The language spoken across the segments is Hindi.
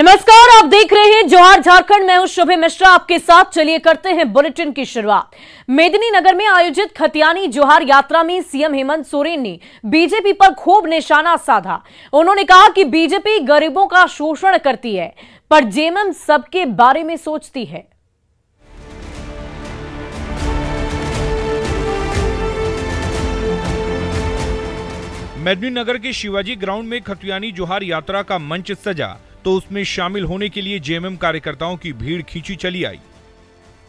नमस्कार, आप देख रहे हैं जोहार झारखंड। मैं हूं शुभे मिश्रा आपके साथ। चलिए करते हैं बुलेटिन की शुरुआत। मेदिनीनगर में आयोजित खतियानी जोहार यात्रा में सीएम हेमंत सोरेन ने बीजेपी पर खूब निशाना साधा। उन्होंने कहा कि बीजेपी गरीबों का शोषण करती है, पर जेएमएम सबके बारे में सोचती है। मेदिनीनगर के शिवाजी ग्राउंड में खतियानी जोहार यात्रा का मंच सजा तो उसमें शामिल होने के लिए जेएमएम कार्यकर्ताओं की भीड़ खींची चली आई।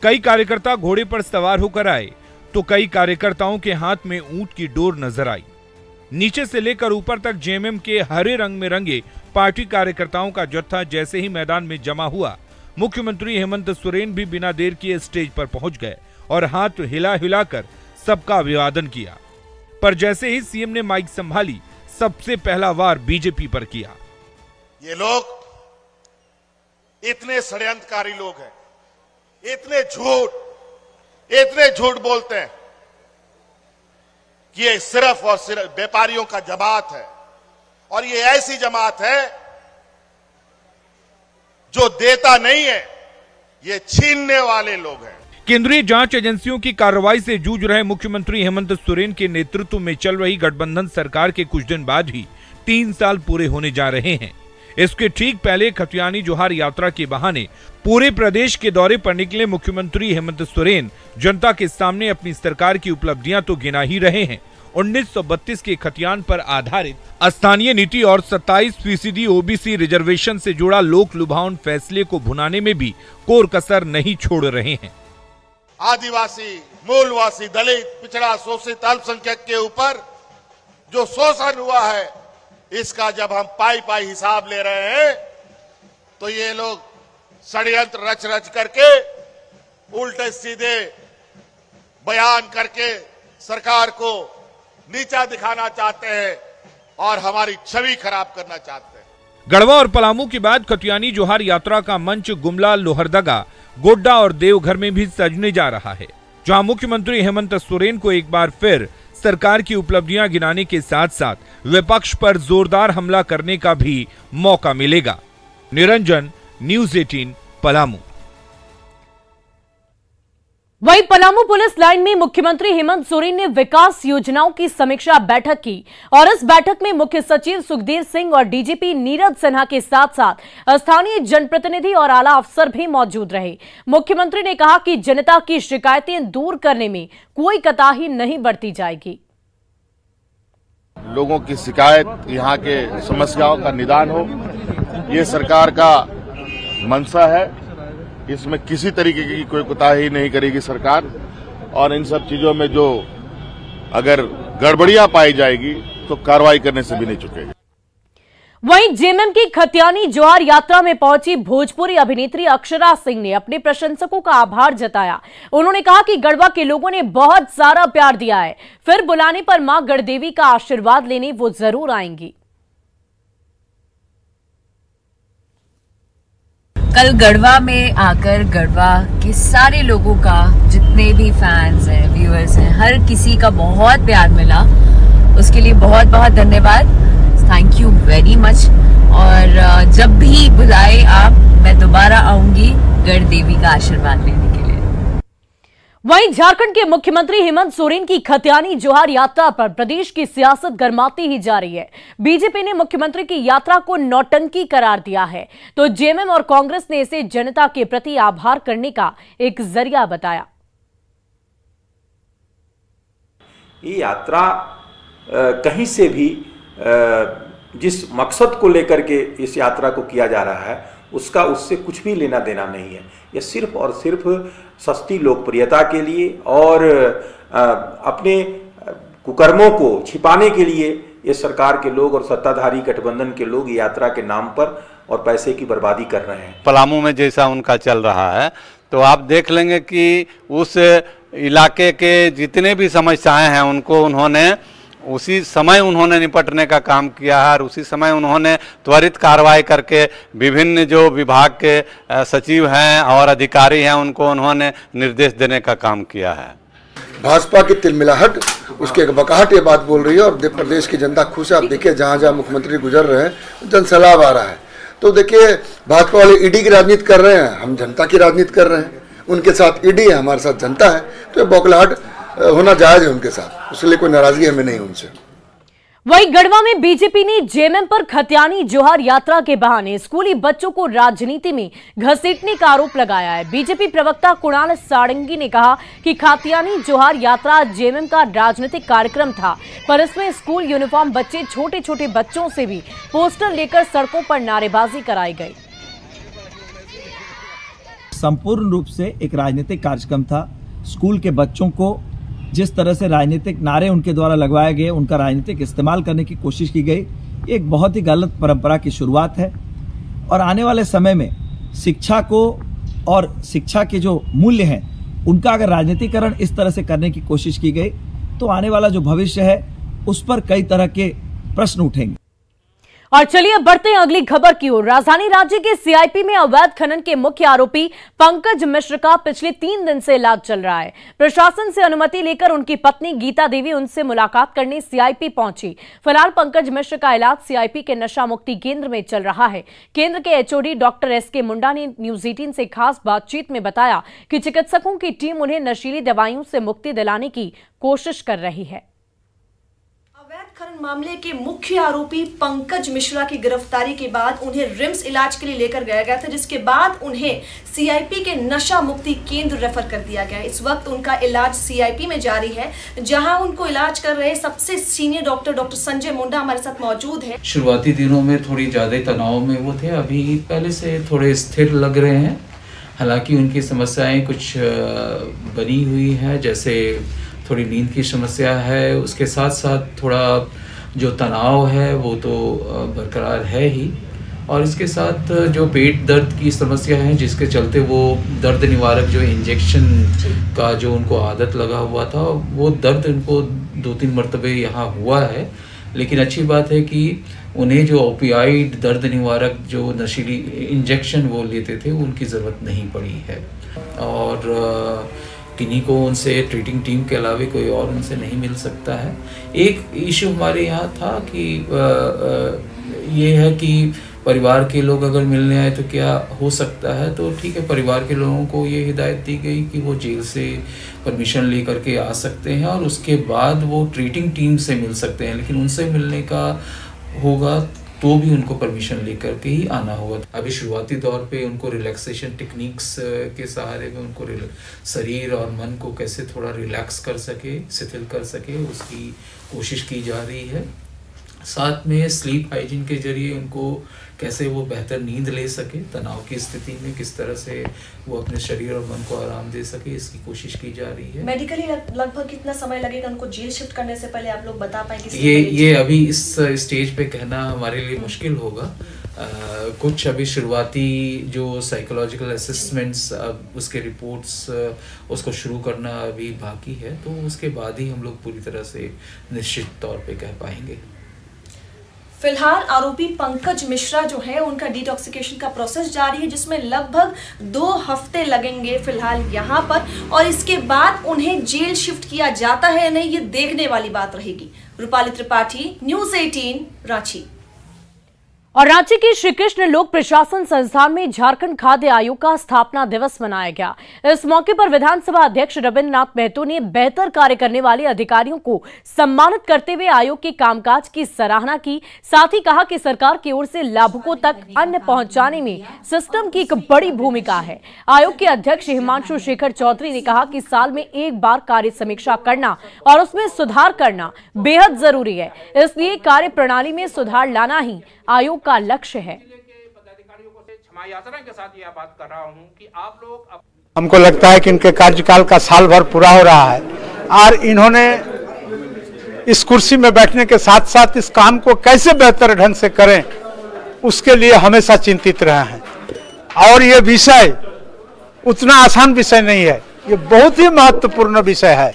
कई कार्यकर्ता घोड़े पर सवार होकर आए तो कई कार्यकर्ताओं के हाथ में ऊंट की डोर नजर आई। नीचे से लेकर ऊपर तक जेएमएम के हरे रंग में रंगे पार्टी कार्यकर्ताओं का जत्था जैसे ही मैदान में जमा हुआ, मुख्यमंत्री हेमंत सोरेन भी बिना देर किए स्टेज पर पहुंच गए और हाथ हिला हिलाकर सबका अभिवादन किया। पर जैसे ही सीएम ने माइक संभाली, सबसे पहला वार बीजेपी पर किया। ये लोग इतने षड्यंत्रकारी लोग हैं, इतने झूठ बोलते हैं कि ये सिर्फ और सिर्फ व्यापारियों का जमात है, और ये ऐसी जमात है जो देता नहीं है, ये छीनने वाले लोग हैं। केंद्रीय जांच एजेंसियों की कार्रवाई से जूझ रहे मुख्यमंत्री हेमंत सोरेन के नेतृत्व में चल रही गठबंधन सरकार के कुछ दिन बाद ही 3 साल पूरे होने जा रहे हैं। इसके ठीक पहले खतियानी जोहार यात्रा के बहाने पूरे प्रदेश के दौरे पर निकले मुख्यमंत्री हेमंत सोरेन जनता के सामने अपनी सरकार की उपलब्धियां तो गिना ही रहे हैं। 1932 के खतियान पर आधारित स्थानीय नीति और 27% ओबीसी रिजर्वेशन से जुड़ा लोक लुभावन फैसले को भुनाने में भी कोर कसर नहीं छोड़ रहे हैं। आदिवासी, मूलवासी, दलित, पिछड़ा, शोषित, अल्पसंख्यक के ऊपर जो शोषण हुआ है, इसका जब हम पाई हिसाब ले रहे हैं तो ये लोग षड्यंत्र रच करके उल्टे सीधे बयान करके सरकार को नीचा दिखाना चाहते हैं और हमारी छवि खराब करना चाहते हैं। गढ़वा और पलामू के बाद खतियानी जोहार यात्रा का मंच गुमला, लोहरदगा, गोड्डा और देवघर में भी सजने जा रहा है, जहां मुख्यमंत्री हेमंत सोरेन को एक बार फिर सरकार की उपलब्धियां गिनाने के साथ साथ विपक्ष पर जोरदार हमला करने का भी मौका मिलेगा। निरंजन, न्यूज़ 18, पलामू। वहीं पलामू पुलिस लाइन में मुख्यमंत्री हेमंत सोरेन ने विकास योजनाओं की समीक्षा बैठक की और इस बैठक में मुख्य सचिव सुखदेव सिंह और डीजीपी नीरज सिन्हा के साथ साथ स्थानीय जनप्रतिनिधि और आला अफसर भी मौजूद रहे। मुख्यमंत्री ने कहा कि जनता की शिकायतें दूर करने में कोई कोताही नहीं बरती जाएगी। लोगों की शिकायत, यहाँ के समस्याओं का निदान हो, ये सरकार का मंशा है। इसमें किसी तरीके की कोई कोताही नहीं करेगी सरकार, और इन सब चीजों में जो अगर गड़बड़ियां पाई जाएगी तो कार्रवाई करने से भी नहीं चुकेगी। वहीं जेएमएम की खतियानी जोहार यात्रा में पहुंची भोजपुरी अभिनेत्री अक्षरा सिंह ने अपने प्रशंसकों का आभार जताया। उन्होंने कहा कि गढ़वा के लोगों ने बहुत सारा प्यार दिया है, फिर बुलाने पर मां गढ़देवी का आशीर्वाद लेने वो जरूर आएंगी। कल गढ़वा में आकर गढ़वा के सारे लोगों का, जितने भी फैंस हैं, व्यूअर्स हैं, हर किसी का बहुत प्यार मिला। उसके लिए बहुत बहुत धन्यवाद, थैंक यू वेरी मच। और जब भी बुलाए आप, मैं दोबारा आऊंगी गढ़ देवी का आशीर्वाद लेने के लिए। वहीं झारखंड के मुख्यमंत्री हेमंत सोरेन की खतियानी जोहार यात्रा पर प्रदेश की सियासत गरमाती ही जा रही है। बीजेपी ने मुख्यमंत्री की यात्रा को नौटंकी करार दिया है, तो जेएमएम और कांग्रेस ने इसे जनता के प्रति आभार करने का एक जरिया बताया। ये यात्रा कहीं से भी जिस मकसद को लेकर के इस यात्रा को किया जा रहा है, उसका उससे कुछ भी लेना देना नहीं है। यह सिर्फ और सिर्फ सस्ती लोकप्रियता के लिए और अपने कुकर्मों को छिपाने के लिए ये सरकार के लोग और सत्ताधारी गठबंधन के लोग यात्रा के नाम पर और पैसे की बर्बादी कर रहे हैं। पलामू में जैसा उनका चल रहा है, तो आप देख लेंगे कि उस इलाके के जितने भी समस्याएं हैं उनको उन्होंने उसी समय निपटने का काम किया है, और उसी समय उन्होंने त्वरित कार्रवाई करके विभिन्न जो विभाग के सचिव हैं और अधिकारी हैं उनको उन्होंने निर्देश देने का काम किया है। भाजपा की तिलमिलाहट, उसकी एक बकाहट ये बात बोल रही है, और प्रदेश की जनता खुश है। आप देखिए जहाँ जहाँ मुख्यमंत्री गुजर रहे हैं जनसैलाब आ रहा है। तो देखिए भाजपा वाले ईडी की राजनीति कर रहे हैं, हम जनता की राजनीति कर रहे हैं। उनके साथ ईडी है, हमारे साथ जनता है, तो ये बौखलाहट होना जायज है उनके साथ, उसके लिए कोई नाराजगी हमें नहीं उनसे। वहीं गढ़वा में बीजेपी ने जेएमएम पर खतियानी जोहार यात्रा के बहाने स्कूली बच्चों को राजनीति में घसीटने का आरोप लगाया है। बीजेपी प्रवक्ता कुणाल सारंगी ने कहा कि खतियानी जोहार यात्रा जेएमएम का राजनीतिक कार्यक्रम था, पर इसमें स्कूल यूनिफॉर्म बच्चे छोटे छोटे बच्चों से भी पोस्टर लेकर सड़कों पर नारेबाजी कराई गई। संपूर्ण रूप से एक राजनीतिक कार्यक्रम था। स्कूल के बच्चों को जिस तरह से राजनीतिक नारे उनके द्वारा लगवाए गए, उनका राजनीतिक इस्तेमाल करने की कोशिश की गई, एक बहुत ही गलत परंपरा की शुरुआत है। और आने वाले समय में शिक्षा को और शिक्षा के जो मूल्य हैं उनका अगर राजनीतिकरण इस तरह से करने की कोशिश की गई तो आने वाला जो भविष्य है उस पर कई तरह के प्रश्न उठेंगे। और चलिए अब बढ़ते हैं अगली खबर की ओर। राजधानी राज्य के सीआईपी में अवैध खनन के मुख्य आरोपी पंकज मिश्र का पिछले 3 दिन से इलाज चल रहा है। प्रशासन से अनुमति लेकर उनकी पत्नी गीता देवी उनसे मुलाकात करने सीआईपी पहुंची। फिलहाल पंकज मिश्र का इलाज सीआईपी के नशा मुक्ति केंद्र में चल रहा है। केंद्र के एचओडी डॉक्टर एसके मुंडा ने न्यूज 18 से खास बातचीत में बताया कि चिकित्सकों की टीम उन्हें नशीली दवाइयों से मुक्ति दिलाने की कोशिश कर रही है। अवैध खनन मामले के मुख्य आरोपी पंकज मिश्रा की गिरफ्तारी के बाद उन्हें रिम्स इलाज के लिए लेकर गया था, जिसके बाद उन्हें सीआईपी के नशा मुक्ति केंद्र रेफर कर दिया गया। इस वक्त उनका इलाज सीआईपी में जारी है, जहां उनको इलाज कर रहे सबसे सीनियर डॉक्टर संजय मुंडा हमारे साथ मौजूद है। शुरुआती दिनों में थोड़ी ज्यादा तनाव में वो थे, अभी पहले से थोड़े स्थिर लग रहे हैं। हालांकि उनकी समस्याएं कुछ बनी हुई है, जैसे थोड़ी नींद की समस्या है, उसके साथ साथ थोड़ा जो तनाव है वो तो बरकरार है ही, और इसके साथ जो पेट दर्द की समस्या है जिसके चलते वो दर्द निवारक जो इंजेक्शन का जो उनको आदत लगा हुआ था वो दर्द उनको 2-3 मरतबे यहाँ हुआ है। लेकिन अच्छी बात है कि उन्हें जो ओपियाइड दर्द निवारक जो नशीली इंजेक्शन वो लेते थे उनकी ज़रूरत नहीं पड़ी है, और किन्हीं को उनसे ट्रीटिंग टीम के अलावा कोई और उनसे नहीं मिल सकता है। एक इशू हमारे यहाँ था कि ये है कि परिवार के लोग अगर मिलने आए तो क्या हो सकता है, तो ठीक है, परिवार के लोगों को ये हिदायत दी गई कि वो जेल से परमिशन ले करके आ सकते हैं और उसके बाद वो ट्रीटिंग टीम से मिल सकते हैं, लेकिन उनसे मिलने का होगा तो भी उनको परमिशन लेकर के ही आना होगा। अभी शुरुआती दौर पे उनको रिलैक्सेशन टेक्निक्स के सहारे में उनको शरीर और मन को कैसे थोड़ा रिलैक्स कर सके, शिथिल कर सके, उसकी कोशिश की जा रही है। साथ में स्लीप हाइजीन के जरिए उनको कैसे वो बेहतर नींद ले सके, तनाव की स्थिति में किस तरह से वो अपने शरीर और मन को आराम दे सके, इसकी कोशिश की जा रही है। मेडिकली लगभग कितना समय लगेगा उनको जेल शिफ्ट करने से पहले, आप लोग बता पाएंगे? ये अभी इस स्टेज पे कहना हमारे लिए मुश्किल होगा। कुछ अभी शुरुआती जो साइकोलॉजिकल असेसमेंट्स, उसके रिपोर्ट्स उसको शुरू करना अभी बाकी है, तो उसके बाद ही हम लोग पूरी तरह से निश्चित तौर पे कह पाएंगे। फिलहाल आरोपी पंकज मिश्रा जो है उनका डिटॉक्सिकेशन का प्रोसेस जारी है, जिसमें लगभग 2 हफ्ते लगेंगे फिलहाल यहाँ पर, और इसके बाद उन्हें जेल शिफ्ट किया जाता है या नहीं ये देखने वाली बात रहेगी। रूपाली त्रिपाठी, न्यूज 18, रांची। और रांची के श्री कृष्ण लोक प्रशासन संस्थान में झारखंड खाद्य आयोग का स्थापना दिवस मनाया गया। इस मौके पर विधानसभा अध्यक्ष रविन्द्रनाथ महतो ने बेहतर कार्य करने वाले अधिकारियों को सम्मानित करते हुए आयोग के कामकाज की सराहना की। साथ ही कहा कि सरकार की ओर से लाभुकों तक अन्न पहुंचाने में सिस्टम की एक बड़ी भूमिका है। आयोग के अध्यक्ष हिमांशु शेखर चौधरी ने कहा कि साल में एक बार कार्य समीक्षा करना और उसमें सुधार करना बेहद जरूरी है, इसलिए कार्य प्रणाली में सुधार लाना ही आयोग का लक्ष्य है। क्षमा यात्रा के साथ यह बात कर रहा हूं कि आप लोग, हमको लगता है कि इनके कार्यकाल का साल भर पूरा हो रहा है और इन्होंने इस कुर्सी में बैठने के साथ साथ इस काम को कैसे बेहतर ढंग से करें उसके लिए हमेशा चिंतित रहे हैं। और ये विषय उतना आसान विषय नहीं है, ये बहुत ही महत्वपूर्ण विषय है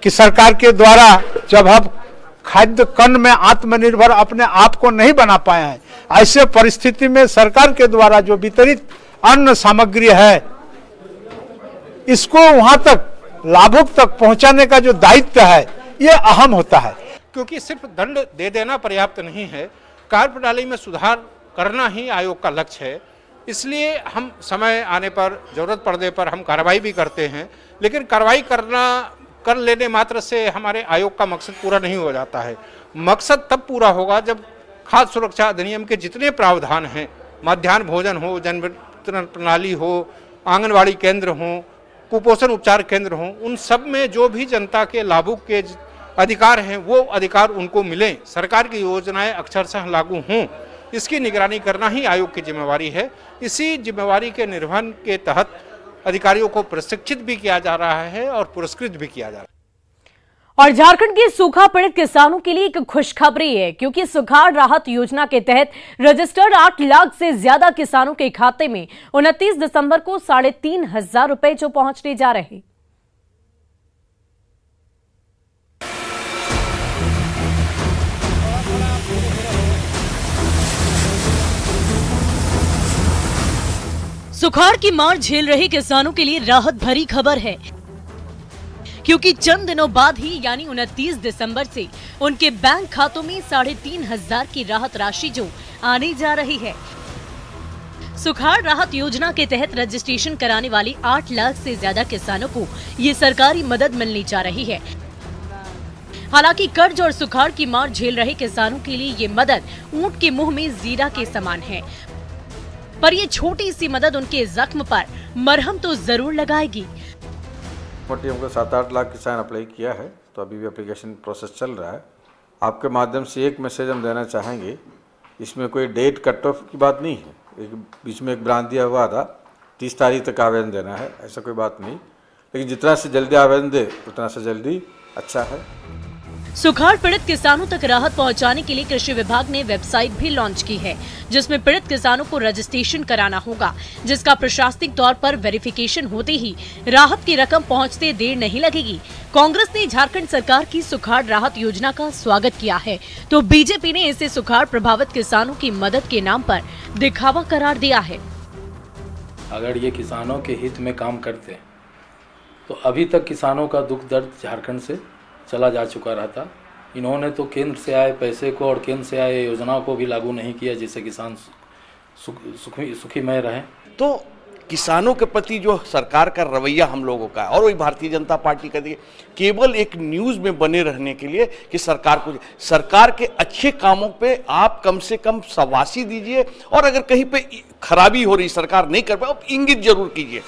कि सरकार के द्वारा जब हम खाद्य कण में आत्मनिर्भर अपने आप को नहीं बना पाए हैं, ऐसे परिस्थिति में सरकार के द्वारा जो वितरित अन्न सामग्री है इसको वहां तक लाभुक तक पहुंचाने का जो दायित्व है ये अहम होता है। क्योंकि सिर्फ दंड दे देना पर्याप्त नहीं है, कार्य प्रणाली में सुधार करना ही आयोग का लक्ष्य है। इसलिए हम समय आने पर, जरूरत पड़ने पर हम कार्रवाई भी करते हैं, लेकिन कार्रवाई कर लेने मात्र से हमारे आयोग का मकसद पूरा नहीं हो जाता है। मकसद तब पूरा होगा जब खाद्य सुरक्षा अधिनियम के जितने प्रावधान हैं, मध्याह्न भोजन हो, जन वितरण प्रणाली हो, आंगनवाड़ी केंद्र हो, कुपोषण उपचार केंद्र हो, उन सब में जो भी जनता के लाभुक के अधिकार हैं वो अधिकार उनको मिलें, सरकार की योजनाएं अक्षरशः लागू हों, इसकी निगरानी करना ही आयोग की जिम्मेवारी है। इसी जिम्मेवारी के निर्वहन के तहत अधिकारियों को प्रशिक्षित भी किया जा रहा है और पुरस्कृत भी किया जा रहा है। और झारखंड के सूखा पीड़ित किसानों के लिए एक खुशखबरी है, क्योंकि सुखाड़ राहत योजना के तहत रजिस्टर्ड 8 लाख से ज्यादा किसानों के खाते में 29 दिसंबर को 3,500 रुपए जो पहुंचने जा रहे। सुखाड़ की मार झेल रहे किसानों के लिए राहत भरी खबर है, क्योंकि चंद दिनों बाद ही यानी 29 दिसंबर से उनके बैंक खातों में 3,500 की राहत राशि जो आने जा रही है। सुखाड़ राहत योजना के तहत रजिस्ट्रेशन कराने वाली 8 लाख से ज्यादा किसानों को ये सरकारी मदद मिलनी जा रही है। हालांकि कर्ज और सुखाड़ की मार झेल रहे किसानों के लिए ये मदद ऊंट के मुंह में जीरा के समान है, पर ये छोटी सी मदद उनके जख्म पर मरहम तो जरूर लगाएगी। मोटी हमको 7-8 लाख किसान अप्लाई किया है, तो अभी भी एप्लीकेशन प्रोसेस चल रहा है। आपके माध्यम से एक मैसेज हम देना चाहेंगे, इसमें कोई डेट कट ऑफ की बात नहीं है। एक बीच में एक ब्रांच दिया हुआ था 30 तारीख तक आवेदन देना है, ऐसा कोई बात नहीं, लेकिन जितना से जल्दी आवेदन दे उतना से जल्दी अच्छा है। सुखाड़ पीड़ित किसानों तक राहत पहुंचाने के लिए कृषि विभाग ने वेबसाइट भी लॉन्च की है, जिसमें पीड़ित किसानों को रजिस्ट्रेशन कराना होगा, जिसका प्रशासनिक तौर पर वेरिफिकेशन होते ही राहत की रकम पहुंचते देर नहीं लगेगी। कांग्रेस ने झारखंड सरकार की सुखाड़ राहत योजना का स्वागत किया है, तो बीजेपी ने इसे सुखाड़ प्रभावित किसानों की मदद के नाम पर दिखावा करार दिया है। अगर ये किसानों के हित में काम करते तो अभी तक किसानों का दुख दर्द झारखंड से चला जा चुका रहता। इन्होंने तो केंद्र से आए पैसे को और केंद्र से आए योजनाओं को भी लागू नहीं किया, जिससे किसान सुखीमय रहे। तो किसानों के प्रति जो सरकार का रवैया हम लोगों का और वही भारतीय जनता पार्टी का केवल एक न्यूज़ में बने रहने के लिए कि सरकार के अच्छे कामों पे आप कम से कम शाबाशी दीजिए, और अगर कहीं पे खराबी हो रही, सरकार नहीं कर पाए, आप इंगित जरूर कीजिए।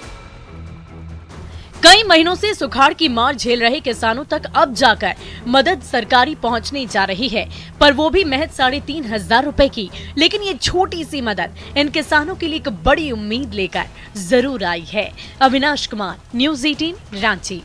कई महीनों से सुखाड़ की मार झेल रहे किसानों तक अब जाकर मदद सरकारी पहुंचने जा रही है, पर वो भी महज 3,500 रुपए की। लेकिन ये छोटी सी मदद इन किसानों के लिए एक बड़ी उम्मीद लेकर जरूर आई है। अविनाश कुमार, न्यूज़ 18 रांची।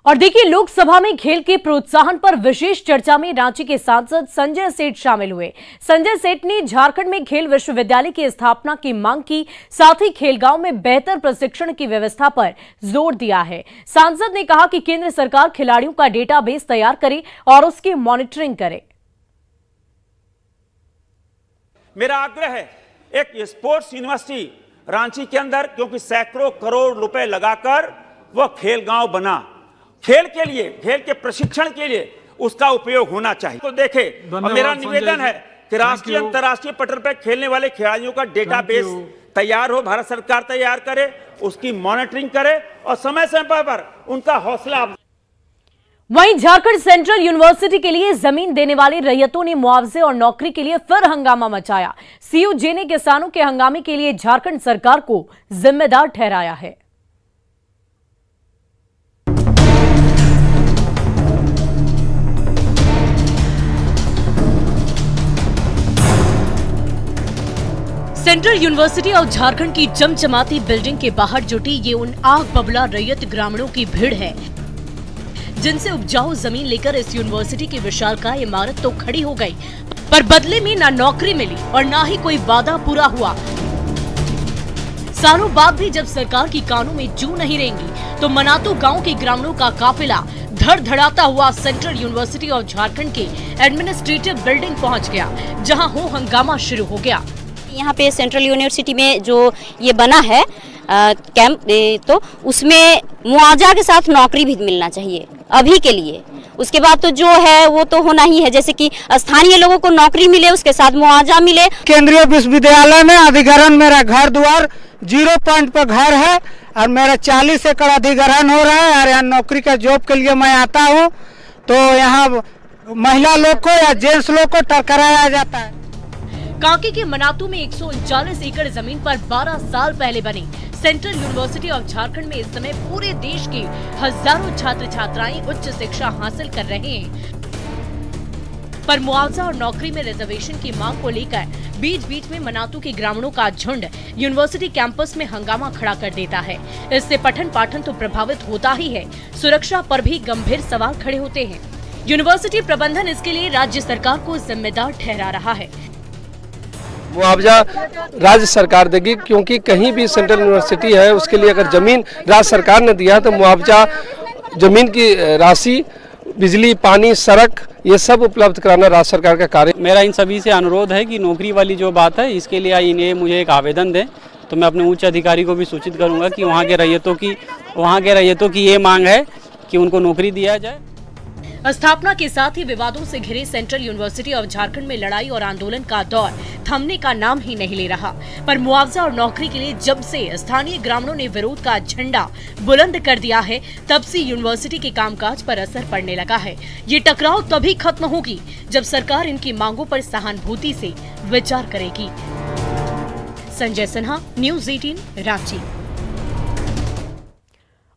और देखिए, लोकसभा में खेल के प्रोत्साहन पर विशेष चर्चा में रांची के सांसद संजय सेठ शामिल हुए। संजय सेठ ने झारखंड में खेल विश्वविद्यालय की स्थापना की मांग की, साथ ही खेलगांव में बेहतर प्रशिक्षण की व्यवस्था पर जोर दिया है। सांसद ने कहा कि केंद्र सरकार खिलाड़ियों का डेटाबेस तैयार करे और उसकी मॉनिटरिंग करे। मेरा आग्रह है एक स्पोर्ट्स यूनिवर्सिटी रांची के अंदर, क्योंकि सैकड़ों करोड़ रुपए लगाकर वह खेलगांव बना, खेल के लिए, खेल के प्रशिक्षण के लिए उसका उपयोग होना चाहिए। तो देखें, और मेरा निवेदन है कि राष्ट्रीय अंतर्राष्ट्रीय पटल पर खेलने वाले खिलाड़ियों का डेटाबेस तैयार हो, भारत सरकार तैयार करे, उसकी मॉनिटरिंग करे और समय समय पर उनका हौसला। वहीं झारखंड सेंट्रल यूनिवर्सिटी के लिए जमीन देने वाले रैयतों ने मुआवजे और नौकरी के लिए फिर हंगामा मचाया। सीयूजे ने किसानों के हंगामे के लिए झारखंड सरकार को जिम्मेदार ठहराया है। सेंट्रल यूनिवर्सिटी ऑफ झारखंड की चमचमाती बिल्डिंग के बाहर जुटी ये उन आग बबला रैयत ग्रामीणों की भीड़ है, जिनसे उपजाऊ जमीन लेकर इस यूनिवर्सिटी की विशालकाय इमारत तो खड़ी हो गई, पर बदले में ना नौकरी मिली और ना ही कोई वादा पूरा हुआ। सालों बाद भी जब सरकार की कानों में जू नहीं रहेंगी, तो मनातू गांव के ग्रामीणों का काफिला धड़धड़ाता हुआ सेंट्रल यूनिवर्सिटी ऑफ झारखंड के एडमिनिस्ट्रेटिव बिल्डिंग पहुंच गया, जहां हो हंगामा शुरू हो गया। यहाँ पे सेंट्रल यूनिवर्सिटी में जो ये बना है कैंप, तो उसमें मुआवजा के साथ नौकरी भी मिलना चाहिए अभी के लिए। उसके बाद तो जो है वो तो होना ही है, जैसे कि स्थानीय लोगों को नौकरी मिले, उसके साथ मुआवजा मिले। केंद्रीय विश्वविद्यालय में अधिग्रहण, मेरा घर द्वार 0 पॉइंट पर घर है और मेरा 40 एकड़ अधिग्रहण हो रहा है और यहाँ नौकरी का जॉब के लिए मैं आता हूँ, तो यहाँ महिला लोग को या जेंट्स लोग को टरकराया जाता है। कांके के मनातू में 139 एकड़ जमीन पर 12 साल पहले बनी सेंट्रल यूनिवर्सिटी ऑफ झारखंड में इस समय पूरे देश के हजारों छात्र छात्राएं उच्च शिक्षा हासिल कर रहे हैं, पर मुआवजा और नौकरी में रिजर्वेशन की मांग को लेकर बीच बीच में मनातू के ग्रामीणों का झुंड यूनिवर्सिटी कैंपस में हंगामा खड़ा कर देता है। इससे पठन पाठन तो प्रभावित होता ही है, सुरक्षा पर भी गंभीर सवाल खड़े होते हैं। यूनिवर्सिटी प्रबंधन इसके लिए राज्य सरकार को जिम्मेदार ठहरा रहा है। मुआवजा राज्य सरकार देगी, क्योंकि कहीं भी सेंट्रल यूनिवर्सिटी है उसके लिए अगर जमीन राज्य सरकार ने दिया तो मुआवजा, जमीन की राशि, बिजली, पानी, सड़क, ये सब उपलब्ध कराना राज्य सरकार का कार्य। मेरा इन सभी से अनुरोध है कि नौकरी वाली जो बात है इसके लिए इन्हें मुझे एक आवेदन दें, तो मैं अपने उच्च अधिकारी को भी सूचित करूंगा कि वहाँ के रैयतों की ये मांग है कि उनको नौकरी दिया जाए। स्थापना के साथ ही विवादों से घिरे सेंट्रल यूनिवर्सिटी ऑफ झारखंड में लड़ाई और आंदोलन का दौर थमने का नाम ही नहीं ले रहा, पर मुआवजा और नौकरी के लिए जब से स्थानीय ग्रामीणों ने विरोध का झंडा बुलंद कर दिया है, तब से यूनिवर्सिटी के कामकाज पर असर पड़ने लगा है। ये टकराव तभी खत्म होगी जब सरकार इनकी मांगों पर सहानुभूति से विचार करेगी। संजय सिन्हा, न्यूज़ 18, रांची।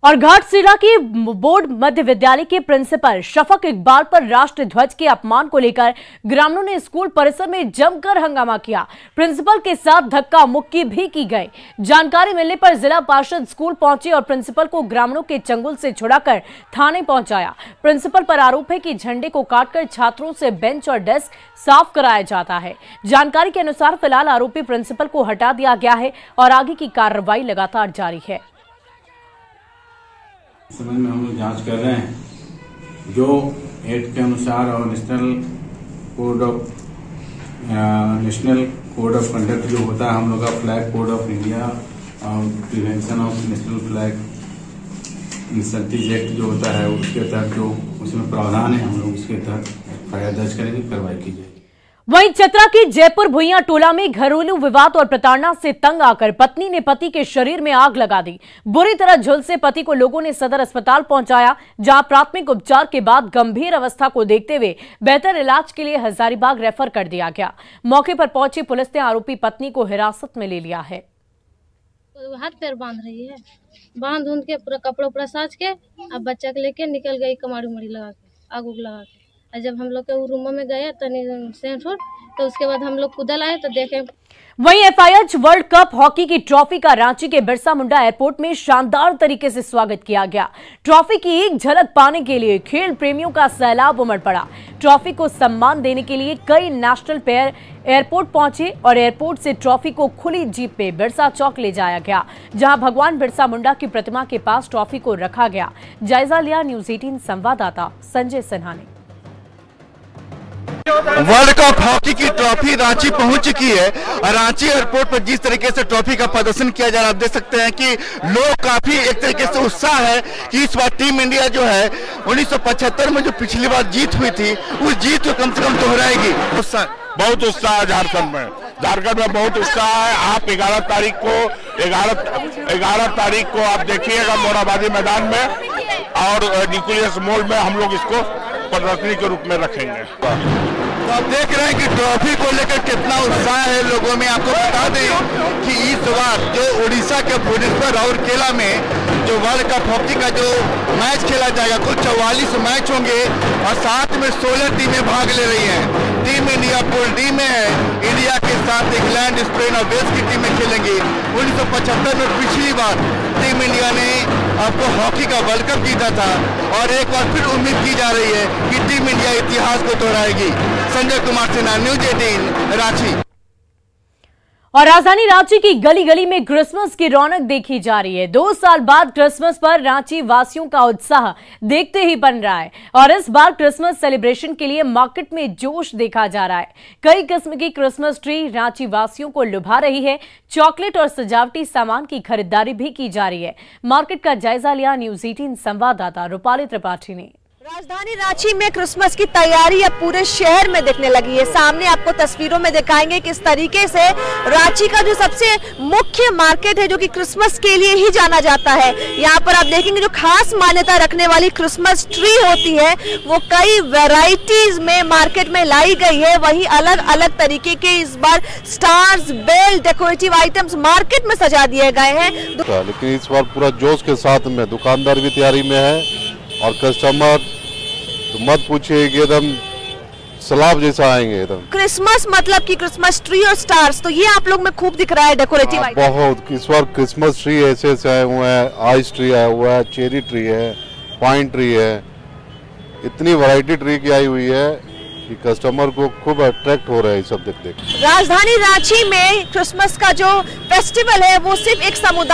और घाटशिला के बोर्ड मध्य विद्यालय के प्रिंसिपल शफक इकबाल पर राष्ट्र ध्वज के अपमान को लेकर ग्रामीणों ने स्कूल परिसर में जमकर हंगामा किया। प्रिंसिपल के साथ धक्का मुक्की भी की गई। जानकारी मिलने पर जिला पार्षद स्कूल पहुंचे और प्रिंसिपल को ग्रामीणों के चंगुल से छुड़ाकर थाने पहुंचाया। प्रिंसिपल पर आरोप है कि झंडे को काटकर छात्रों से बेंच और डेस्क साफ कराया जाता है। जानकारी के अनुसार फिलहाल आरोपी प्रिंसिपल को हटा दिया गया है और आगे की कार्रवाई लगातार जारी है। इस समय में हम लोग जांच कर रहे हैं जो एक्ट के अनुसार और नेशनल कोड ऑफ कंडक्ट जो होता है हम लोग का फ्लैग कोड ऑफ इंडिया और prevention of national flag insulting act जो होता है उसके तहत जो उसमें प्रावधान है हम लोग उसके तहत FIR दर्ज करेंगे, कार्रवाई की जाएगी। वहीं चतरा के जयपुर भुइयां टोला में घरेलू विवाद और प्रताड़ना से तंग आकर पत्नी ने पति के शरीर में आग लगा दी। बुरी तरह झुलसे पति को लोगों ने सदर अस्पताल पहुंचाया, जहां प्राथमिक उपचार के बाद गंभीर अवस्था को देखते हुए बेहतर इलाज के लिए हजारीबाग रेफर कर दिया गया। मौके पर पहुंची पुलिस ने आरोपी पत्नी को हिरासत में ले लिया है। हाथ पैर बांध रही है, बांध उन के पूरा कपड़ा उपड़ा साज के अब बच्चा को लेके निकल गई, कमाड़ी उमाड़ी लगा के, आग उग लगा के। जब हम लोग के रूम में गए तो उसके बाद हम लोग कूदल आए तो देखे। वहीं FIH वर्ल्ड कप हॉकी की ट्रॉफी का रांची के बिरसा मुंडा एयरपोर्ट में शानदार तरीके से स्वागत किया गया। ट्रॉफी की एक झलक पाने के लिए खेल प्रेमियों का सैलाब उमड़ पड़ा। ट्रॉफी को सम्मान देने के लिए कई नेशनल प्लेयर एयरपोर्ट पहुंचे और एयरपोर्ट से ट्रॉफी को खुली जीप पे बिरसा चौक ले जाया गया, जहां भगवान बिरसा मुंडा की प्रतिमा के पास ट्रॉफी को रखा गया। जायजा लिया न्यूज़ 18 संवाददाता संजय सिन्हा ने। वर्ल्ड कप हॉकी की ट्रॉफी रांची पहुंच चुकी है और रांची एयरपोर्ट पर जिस तरीके से ट्रॉफी का प्रदर्शन किया जा रहा है आप देख सकते हैं कि लोग काफी एक तरीके से उत्साह है कि इस बार टीम इंडिया जो है 1975 में जो पिछली बार जीत हुई थी उस जीत को कम से कम दोहराएगी। बहुत उत्साह है झारखंड में बहुत उत्साह है। आप 11 तारीख को आप देखिएगा मोराबादी मैदान में और न्यूक्लियस मॉल में हम लोग इसको प्रदर्शनी के रूप में रखेंगे। तो आप देख रहे हैं कि ट्रॉफी को लेकर कितना उत्साह है लोगों में। आपको बता दें कि इस बार जो उड़ीसा के भुवनेश्वर राउरकेला में जो वर्ल्ड कप हॉकी का जो मैच खेला जाएगा, कुल 44 मैच होंगे और साथ में 16 टीमें भाग ले रही हैं। टीम इंडिया पूल डी में है, इंडिया के साथ इंग्लैंड, स्पेन और वेल्स की टीमें खेलेंगी। 1975 में पिछली बार टीम इंडिया ने आपको हॉकी का वर्ल्ड कप जीता था और एक बार फिर उम्मीद की जा रही है कि टीम इंडिया इतिहास को दोहराएगी। संजय कुमार सिन्हा, न्यूज़ 18, रांची। और राजधानी रांची की गली गली में क्रिसमस की रौनक देखी जा रही है। 2 साल बाद क्रिसमस पर रांची वासियों का उत्साह देखते ही बन रहा है और इस बार क्रिसमस सेलिब्रेशन के लिए मार्केट में जोश देखा जा रहा है। कई किस्म की क्रिसमस ट्री रांची वासियों को लुभा रही है। चॉकलेट और सजावटी सामान की खरीदारी भी की जा रही है। मार्केट का जायजा लिया न्यूज़ 18 संवाददाता रूपाली त्रिपाठी ने। राजधानी रांची में क्रिसमस की तैयारी अब पूरे शहर में दिखने लगी है। सामने आपको तस्वीरों में दिखाएंगे किस तरीके से रांची का जो सबसे मुख्य मार्केट है, जो कि क्रिसमस के लिए ही जाना जाता है, यहाँ पर आप देखेंगे जो खास मान्यता रखने वाली क्रिसमस ट्री होती है वो कई वैरायटीज में मार्केट में लाई गई है। वहीं अलग अलग तरीके के इस बार stars, bell, decorative items market में सजा दिए गए हैं। लेकिन इस बार पूरा जोश के साथ में दुकानदार भी तैयारी में है और कस्टमर तो मत पूछिए कि एकदम सलाब जैसा आएंगे एकदम। क्रिसमस मतलब कि क्रिसमस ट्री और स्टार्स, तो ये आप लोग में खूब दिख रहा है डेकोरेटिव आइटम। बहुत इस बार क्रिसमस ट्री ऐसे ऐसे आए हुए हैं, आइस ट्री आया हुआ है, चेरी ट्री है, पाइन ट्री है, इतनी वैरायटी ट्री की आई हुई है कि कस्टमर को खूब अट्रैक्ट हो रहा है सब देख देख। राजधानी रांची में क्रिसमस का जो फेस्टिवल है वो सिर्फ एक समुदाय